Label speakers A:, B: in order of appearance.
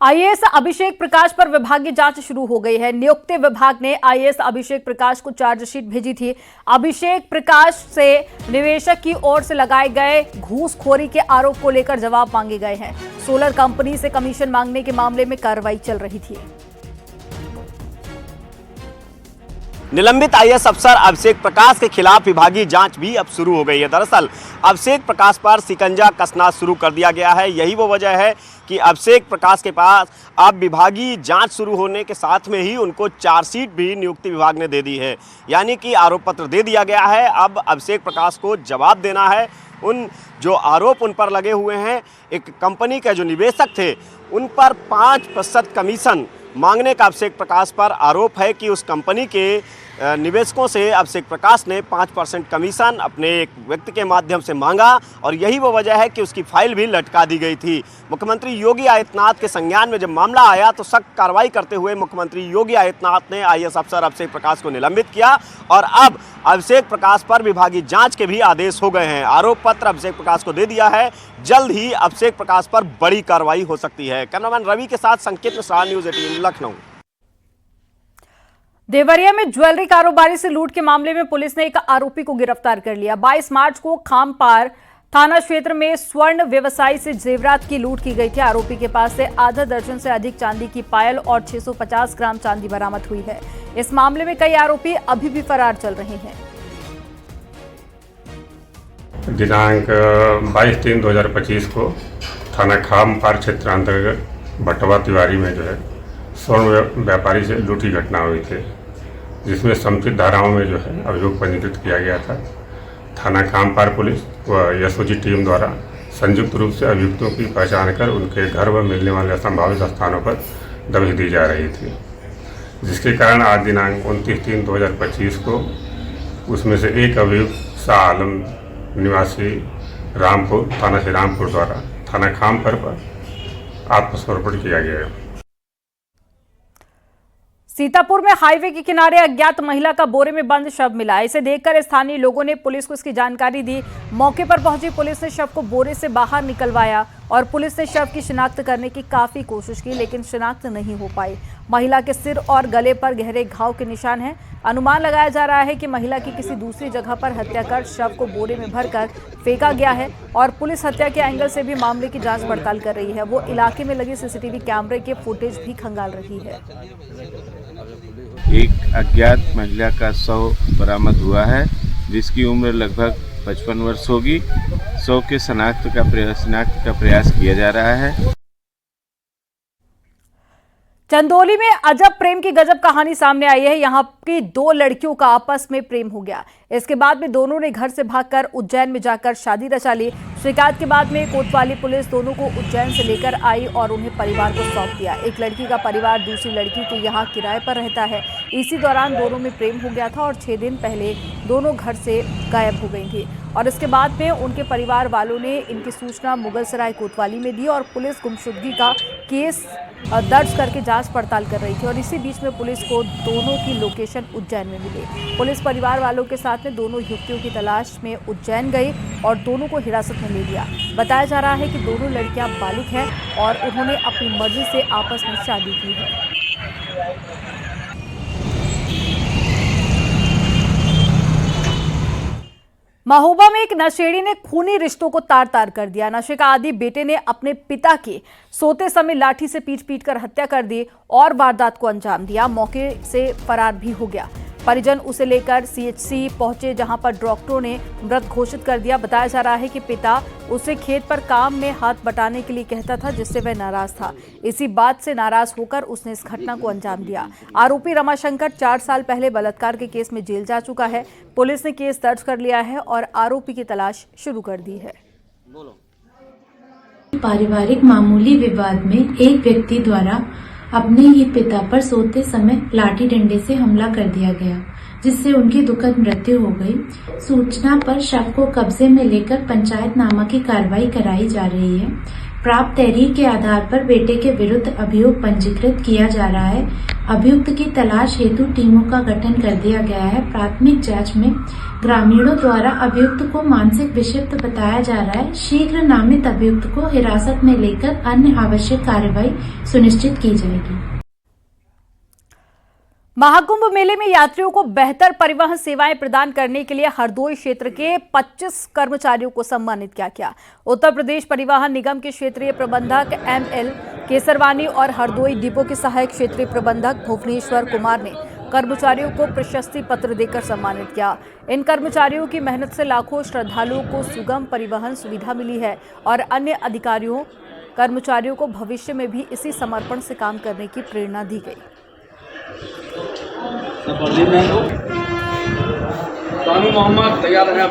A: IAS Abhishek Prakash पर विभागीय जांच शुरू हो गई है। नियुक्ति विभाग ने आईएएस अभिषेक प्रकाश को चार्जशीट भेजी थी। अभिषेक प्रकाश से निवेशक की ओर से लगाए गए घूसखोरी के आरोप को लेकर जवाब मांगे गए हैं। सोलर कंपनी से कमीशन मांगने के मामले में कार्रवाई चल रही थी।
B: निलंबित आईएएस अफसर अभिषेक प्रकाश के खिलाफ विभागीय जांच भी अब शुरू हो गई है। दरअसल अभिषेक प्रकाश पर शिकंजा कसना शुरू कर दिया गया है। यही वो वजह है कि अभिषेक प्रकाश के पास अब विभागीय जांच शुरू होने के साथ में ही उनको चार्जशीट भी नियुक्ति विभाग ने दे दी है, यानी कि आरोप पत्र दे दिया गया है। अब अभिषेक प्रकाश को जवाब देना है। उन जो आरोप उन पर लगे हुए हैं, एक कंपनी के जो निवेशक थे उन पर 5% कमीशन मांगने का अभिषेक प्रकाश पर आरोप है कि उस कंपनी के निवेशकों से अभिषेक प्रकाश ने 5% कमीशन अपने एक व्यक्ति के माध्यम से मांगा और यही वो वजह है कि उसकी फाइल भी लटका दी गई थी। मुख्यमंत्री योगी आदित्यनाथ के संज्ञान में जब मामला आया तो सख्त कार्रवाई करते हुए मुख्यमंत्री योगी आदित्यनाथ ने आईएएस अफसर अभिषेक प्रकाश को निलंबित किया और अब अभिषेक प्रकाश पर विभागीय जाँच के भी आदेश हो गए हैं। आरोप पत्र अभिषेक प्रकाश को दे दिया है। जल्द ही अभिषेक प्रकाश पर बड़ी कार्रवाई हो सकती है। कैमरामैन रवि के साथ संकेत मिश्रा, न्यूज़ 18 लखनऊ।
A: देवरिया में ज्वेलरी कारोबारी से लूट के मामले में पुलिस ने एक आरोपी को गिरफ्तार कर लिया। 22 मार्च को खामपार थाना क्षेत्र में स्वर्ण व्यवसायी से जेवरात की लूट की गई थी। आरोपी के पास से आधा दर्जन से अधिक चांदी की पायल और 650 ग्राम चांदी बरामद हुई है। इस मामले में कई आरोपी अभी भी फरार चल रहे हैं।
C: दिनांक 22/3/2025 को थाना खामपार क्षेत्र अंतर्गत भटवा तिवारी में जो है स्वर्ण व्यापारी से लूट की घटना हुई थी, जिसमें समुचित धाराओं में जो है अभियोग पंजीकृत किया गया था। थाना खामपार पुलिस व एसओजी टीम द्वारा संयुक्त रूप से अभियुक्तों की पहचान कर उनके घर व मिलने वाले संभावित स्थानों पर दबिश दी जा रही थी, जिसके कारण आज दिनांक 29/3/2025 को उसमें से एक अभियुक्त शाह आलम निवासी रामपुर थाना श्री रामपुर द्वारा थाना खामपार पर आत्मसमर्पण किया गया है।
A: सीतापुर में हाईवे के किनारे अज्ञात महिला का बोरे में बंद शव मिला। इसे देखकर स्थानीय लोगों ने पुलिस को इसकी जानकारी दी। मौके पर पहुंची पुलिस ने शव को बोरे से बाहर निकलवाया और पुलिस ने शव की शिनाख्त करने की काफी कोशिश की, लेकिन शिनाख्त नहीं हो पाई। महिला के सिर और गले पर गहरे घाव के निशान हैं। अनुमान लगाया जा रहा है कि महिला की किसी दूसरी जगह पर हत्या कर शव को बोरे में भरकर फेंका गया है और पुलिस हत्या के एंगल से भी मामले की जांच पड़ताल कर रही है। वो इलाके में लगे सीसीटीवी कैमरे के फुटेज भी खंगाल रही है।
D: एक अज्ञात महिला का शव बरामद हुआ है, जिसकी उम्र लगभग 55 वर्ष होगी। शव के शनाख्त का प्रयास किया जा रहा है।
A: चंदौली में अजब प्रेम की गजब कहानी सामने आई है। यहाँ की दो लड़कियों का आपस में प्रेम हो गया। इसके बाद में दोनों ने घर से भागकर उज्जैन में जाकर शादी रचा ली। शिकायत के बाद में कोतवाली पुलिस दोनों को उज्जैन से लेकर आई और उन्हें परिवार को सौंप दिया। एक लड़की का परिवार दूसरी लड़की के यहाँ किराए पर रहता है। इसी दौरान दोनों में प्रेम हो गया था और 6 दिन पहले दोनों घर से गायब हो गई थी और इसके बाद में उनके परिवार वालों ने इनकी सूचना मुगलसराय कोतवाली में दी और पुलिस गुमशुदगी का केस दर्ज करके जांच पड़ताल कर रही थी। और इसी बीच में पुलिस को दोनों की लोकेशन उज्जैन में मिली। पुलिस परिवार वालों के साथ में दोनों युवतियों की तलाश में उज्जैन गई और दोनों को हिरासत में ले लिया। बताया जा रहा है कि दोनों लड़कियां बालिग हैं और उन्होंने अपनी मर्जी से आपस में शादी की है। महोबा में एक नशेड़ी ने खूनी रिश्तों को तार तार कर दिया। नशे का आदी बेटे ने अपने पिता की सोते समय लाठी से पीट कर हत्या कर दी और वारदात को अंजाम दिया। मौके से फरार भी हो गया। परिजन उसे लेकर सीएचसी पहुंचे, जहां पर डॉक्टरों ने मृत घोषित कर दिया। बताया जा रहा है कि पिता उसे खेत पर काम में हाथ बटाने के लिए कहता था, जिससे वह नाराज था। इसी बात से नाराज होकर उसने इस घटना को अंजाम दिया। आरोपी रमाशंकर 4 साल पहले बलात्कार के केस में जेल जा चुका है। पुलिस ने केस दर्ज कर लिया है और आरोपी की तलाश शुरू कर दी है।
E: पारिवारिक मामूली विवाद में एक व्यक्ति द्वारा अपने ही पिता पर सोते समय लाठी डंडे से हमला कर दिया गया, जिससे उनकी दुखद मृत्यु हो गई। सूचना पर शव को कब्जे में लेकर पंचायतनामा की कार्रवाई कराई जा रही है। प्राप्त तहरीर के आधार पर बेटे के विरुद्ध अभियोग पंजीकृत किया जा रहा है अभियुक्त की तलाश हेतु टीमों का गठन कर दिया गया है। प्राथमिक जांच में ग्रामीणों द्वारा अभियुक्त को मानसिक विक्षिप्त बताया जा रहा है। शीघ्र नामित अभियुक्त को हिरासत में लेकर अन्य आवश्यक कार्रवाई सुनिश्चित की जाएगी।
A: महाकुंभ मेले में यात्रियों को बेहतर परिवहन सेवाएं प्रदान करने के लिए हरदोई क्षेत्र के 25 कर्मचारियों को सम्मानित किया गया। उत्तर प्रदेश परिवहन निगम के क्षेत्रीय प्रबंधक ML केसरवानी और हरदोई डिपो के सहायक क्षेत्रीय प्रबंधक भुवनेश्वर कुमार ने कर्मचारियों को प्रशस्ति पत्र देकर सम्मानित किया। इन कर्मचारियों की मेहनत से लाखों श्रद्धालुओं को सुगम परिवहन सुविधा मिली है और अन्य अधिकारियों कर्मचारियों को भविष्य में भी इसी समर्पण से काम करने की प्रेरणा दी गई।
F: मोहम्मद तैयार है।